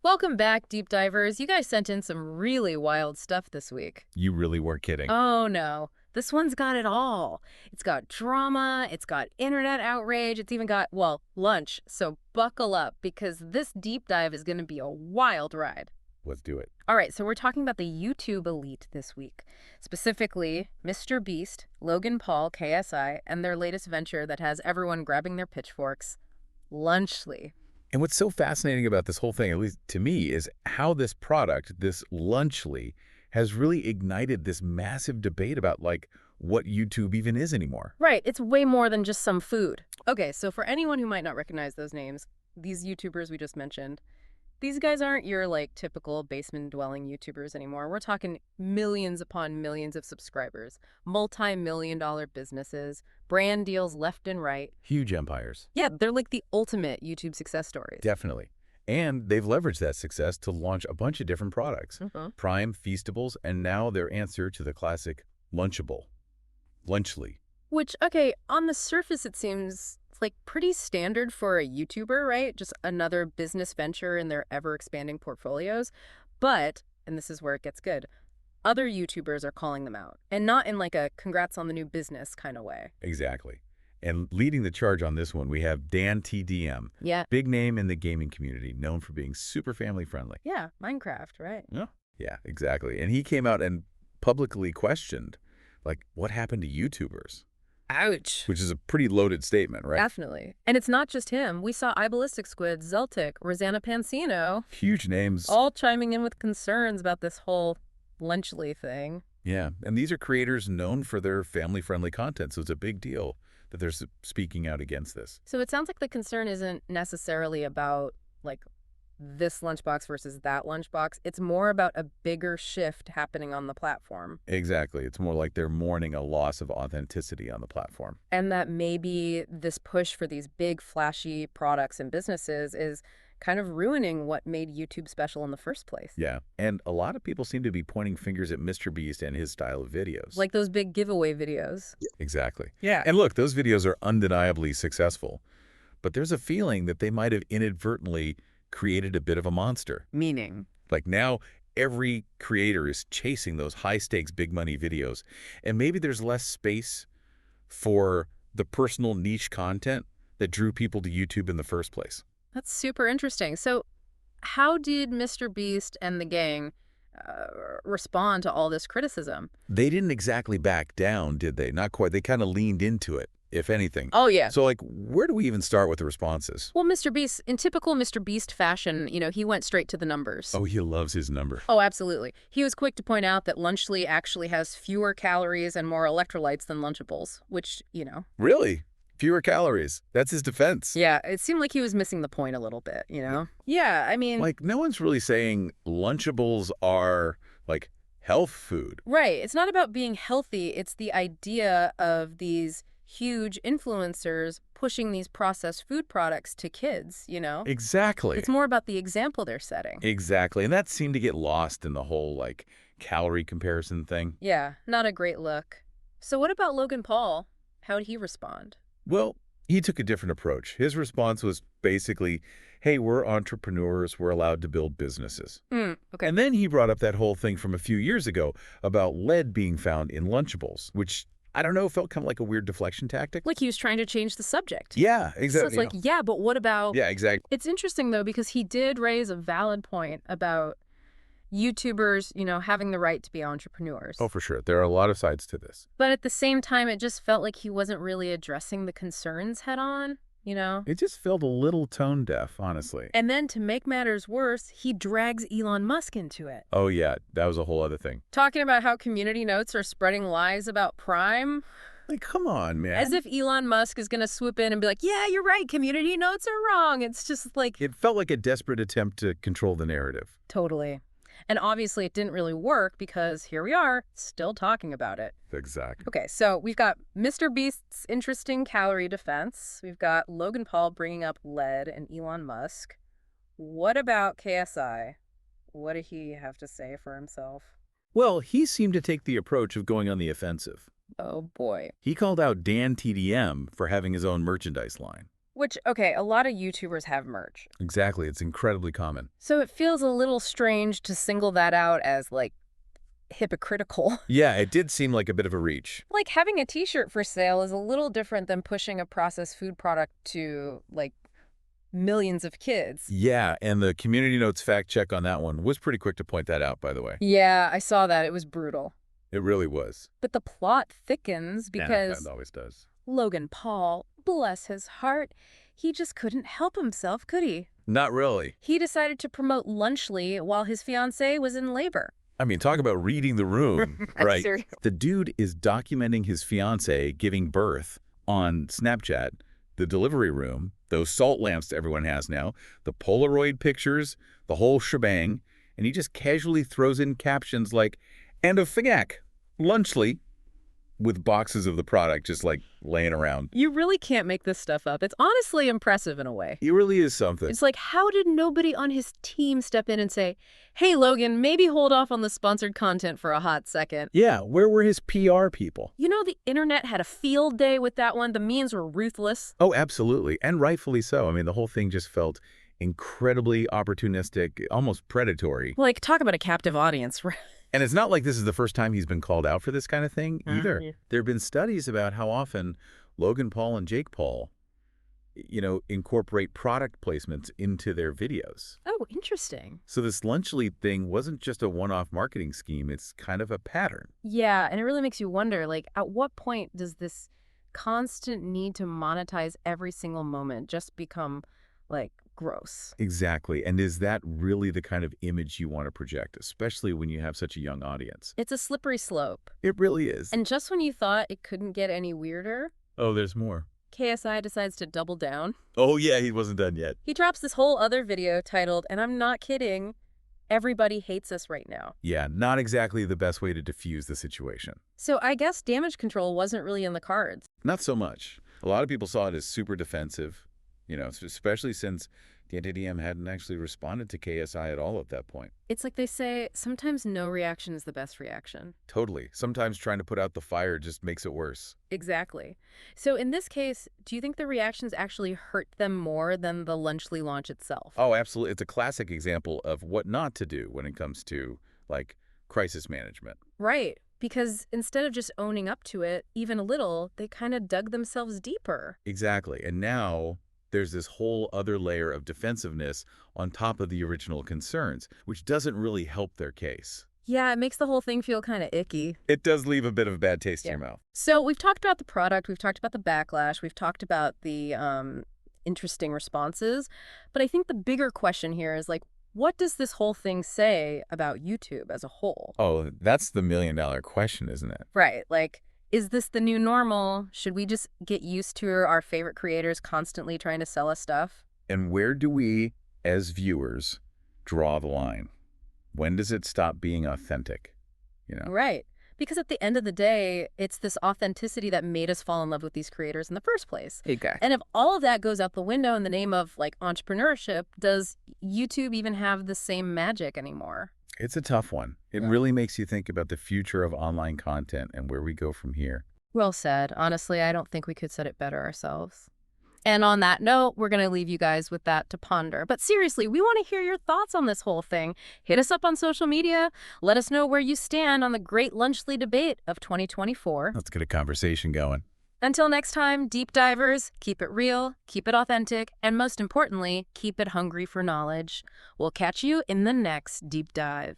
Welcome back, deep divers. You guys sent in some really wild stuff this week. You really were kidding. Oh no, this one's got it all. It's got drama, it's got internet outrage, it's even got, well, lunch. So buckle up because this deep dive is going to be a wild ride. Let's do it. All right, so we're talking about the YouTube elite this week, specifically Mr. Beast, Logan Paul, KSI, and their latest venture that has everyone grabbing their pitchforks, Lunchly. And what's so fascinating about this whole thing, at least to me, is how this product, this Lunchly, has really ignited this massive debate about, like, what YouTube even is anymore. Right, it's way more than just some food. Okay, so for anyone who might not recognize those names, these YouTubers we just mentioned, these guys aren't your, like, typical basement-dwelling YouTubers anymore. We're talking millions upon millions of subscribers, multi-million-dollar businesses, brand deals left and right. Huge empires. Yeah, they're like the ultimate YouTube success stories. Definitely. And they've leveraged that success to launch a bunch of different products. Mm-hmm. Prime, Feastables, and now their answer to the classic Lunchable. Lunchly. Which, okay, on the surface it seems like pretty standard for a YouTuber, right? Just another business venture in their ever-expanding portfolios. But, and this is where it gets good, other YouTubers are calling them out. And not in like a congrats on the new business kind of way. Exactly. And leading the charge on this one, we have Dan TDM. Yeah. Big name in the gaming community, known for being super family-friendly. Yeah, Minecraft, right? Yeah, exactly. And he came out and publicly questioned, like, what happened to YouTubers? Ouch. Which is a pretty loaded statement, right? Definitely. And it's not just him. We saw iBallistic Squid, Zeltic, Rosanna Pansino, Huge names. all chiming in with concerns about this whole Lunchly thing. Yeah, and these are creators known for their family-friendly content, so it's a big deal that they're speaking out against this. So it sounds like the concern isn't necessarily about, like, this lunchbox versus that lunchbox. It's more about a bigger shift happening on the platform. Exactly. It's more like they're mourning a loss of authenticity on the platform. And that maybe this push for these big, flashy products and businesses is kind of ruining what made YouTube special in the first place. Yeah, and a lot of people seem to be pointing fingers at Mr. Beast and his style of videos. Like those big giveaway videos. Exactly. Yeah, and look, those videos are undeniably successful, but there's a feeling that they might have inadvertently created a bit of a monster. Meaning? Like now, every creator is chasing those high-stakes, big-money videos, and maybe there's less space for the personal niche content that drew people to YouTube in the first place. That's super interesting. So how did Mr. Beast and the gang respond to all this criticism? They didn't exactly back down, did they? Not quite. They kind of leaned into it, if anything. Oh, yeah. So, like, where do we even start with the responses? Well, Mr. Beast, in typical Mr. Beast fashion, he went straight to the numbers. Oh, he loves his number. Oh, absolutely. He was quick to point out that Lunchly actually has fewer calories and more electrolytes than Lunchables, which, Really? Fewer calories. That's his defense. Yeah, it seemed like he was missing the point a little bit, Yeah, I mean... Like, no one's really saying Lunchables are, like, health food. Right. It's not about being healthy. It's the idea of these huge influencers pushing these processed food products to kids, Exactly. It's more about the example they're setting. Exactly. And that seemed to get lost in the whole, like, calorie comparison thing. Yeah, not a great look. So what about Logan Paul? How'd he respond? Well, he took a different approach. His response was basically, hey, we're entrepreneurs. We're allowed to build businesses. Okay. And then he brought up that whole thing from a few years ago about lead being found in Lunchables, which, I don't know, felt kind of like a weird deflection tactic. Like he was trying to change the subject. Yeah, exactly. So it's like, yeah, but what about... Yeah, exactly. It's interesting, though, because he did raise a valid point about YouTubers, having the right to be entrepreneurs. Oh, for sure. There are a lot of sides to this. But at the same time, it just felt like he wasn't really addressing the concerns head on, It just felt a little tone deaf, honestly. And then to make matters worse, he drags Elon Musk into it. Oh, yeah. That was a whole other thing. Talking about how community notes are spreading lies about Prime. Like, come on, man. As if Elon Musk is going to swoop in and be like, yeah, you're right, community notes are wrong. It's just like... It felt like a desperate attempt to control the narrative. Totally. And obviously it didn't really work because here we are, still talking about it. Exactly. Okay, so we've got Mr. Beast's interesting calorie defense. We've got Logan Paul bringing up lead and Elon Musk. What about KSI? What did he have to say for himself? Well, he seemed to take the approach of going on the offensive. Oh, boy. He called out Dan TDM for having his own merchandise line. Which, okay, a lot of YouTubers have merch. Exactly. It's incredibly common. So it feels a little strange to single that out as, like, hypocritical. Yeah, it did seem like a bit of a reach. Like, having a t-shirt for sale is a little different than pushing a processed food product to, like, millions of kids. Yeah, and the community notes fact check on that one was pretty quick to point that out, by the way. Yeah, I saw that. It was brutal. It really was. But the plot thickens Yeah, because it always does. Logan Paul, bless his heart, he just couldn't help himself, could he? Not really. He decided to promote Lunchly while his fiancée was in labor. I mean, talk about reading the room, right? Seriously. The dude is documenting his fiancée giving birth on Snapchat, the delivery room, those salt lamps everyone has now, the Polaroid pictures, the whole shebang, and he just casually throws in captions like, "and a fignac, Lunchly," with boxes of the product just like laying around. You really can't make this stuff up. It's honestly impressive in a way. He really is something. It's like, how did nobody on his team step in and say, hey, Logan, maybe hold off on the sponsored content for a hot second? Yeah, where were his PR people? You know, the internet had a field day with that one. The memes were ruthless. Oh, absolutely, and rightfully so. I mean, the whole thing just felt incredibly opportunistic, almost predatory. Like, talk about a captive audience. And it's not like this is the first time he's been called out for this kind of thing either. Yeah. There have been studies about how often Logan Paul and Jake Paul, incorporate product placements into their videos. Oh, interesting. So this Lunchly thing wasn't just a one-off marketing scheme. It's kind of a pattern. Yeah, and it really makes you wonder, like, at what point does this constant need to monetize every single moment just become, like, gross? Exactly. And is that really the kind of image you want to project, especially when you have such a young audience? It's a slippery slope. It really is. And just when you thought it couldn't get any weirder, oh, there's more. KSI decides to double down. Oh, yeah, he wasn't done yet. He drops this whole other video titled, and I'm not kidding, "Everybody Hates Us Right Now." Yeah, not exactly the best way to diffuse the situation. So I guess damage control wasn't really in the cards. Not so much. A lot of people saw it as super defensive, especially since the NTDM hadn't actually responded to KSI at all at that point. It's like they say, sometimes no reaction is the best reaction. Totally. Sometimes trying to put out the fire just makes it worse. Exactly. So in this case, do you think the reactions actually hurt them more than the Lunchly launch itself? Oh, absolutely. It's a classic example of what not to do when it comes to, like, crisis management. Right. Because instead of just owning up to it, even a little, they kind of dug themselves deeper. Exactly. And now there's this whole other layer of defensiveness on top of the original concerns, which doesn't really help their case. Yeah, it makes the whole thing feel kind of icky. It does leave a bit of a bad taste in your mouth. So we've talked about the product, we've talked about the backlash, we've talked about the interesting responses, but I think the bigger question here is, like, what does this whole thing say about YouTube as a whole? Oh, that's the million-dollar question, isn't it? Right, like, is this the new normal? Should we just get used to our favorite creators constantly trying to sell us stuff? And where do we, as viewers, draw the line? When does it stop being authentic? Right. Because at the end of the day, it's this authenticity that made us fall in love with these creators in the first place. Okay. And if all of that goes out the window in the name of, like, entrepreneurship, does YouTube even have the same magic anymore? It's a tough one. It really makes you think about the future of online content and where we go from here. Well said. Honestly, I don't think we could said it better ourselves. And on that note, we're going to leave you guys with that to ponder. But seriously, we want to hear your thoughts on this whole thing. Hit us up on social media. Let us know where you stand on the great Lunchly debate of 2024. Let's get a conversation going. Until next time, deep divers, keep it real, keep it authentic, and most importantly, keep it hungry for knowledge. We'll catch you in the next deep dive.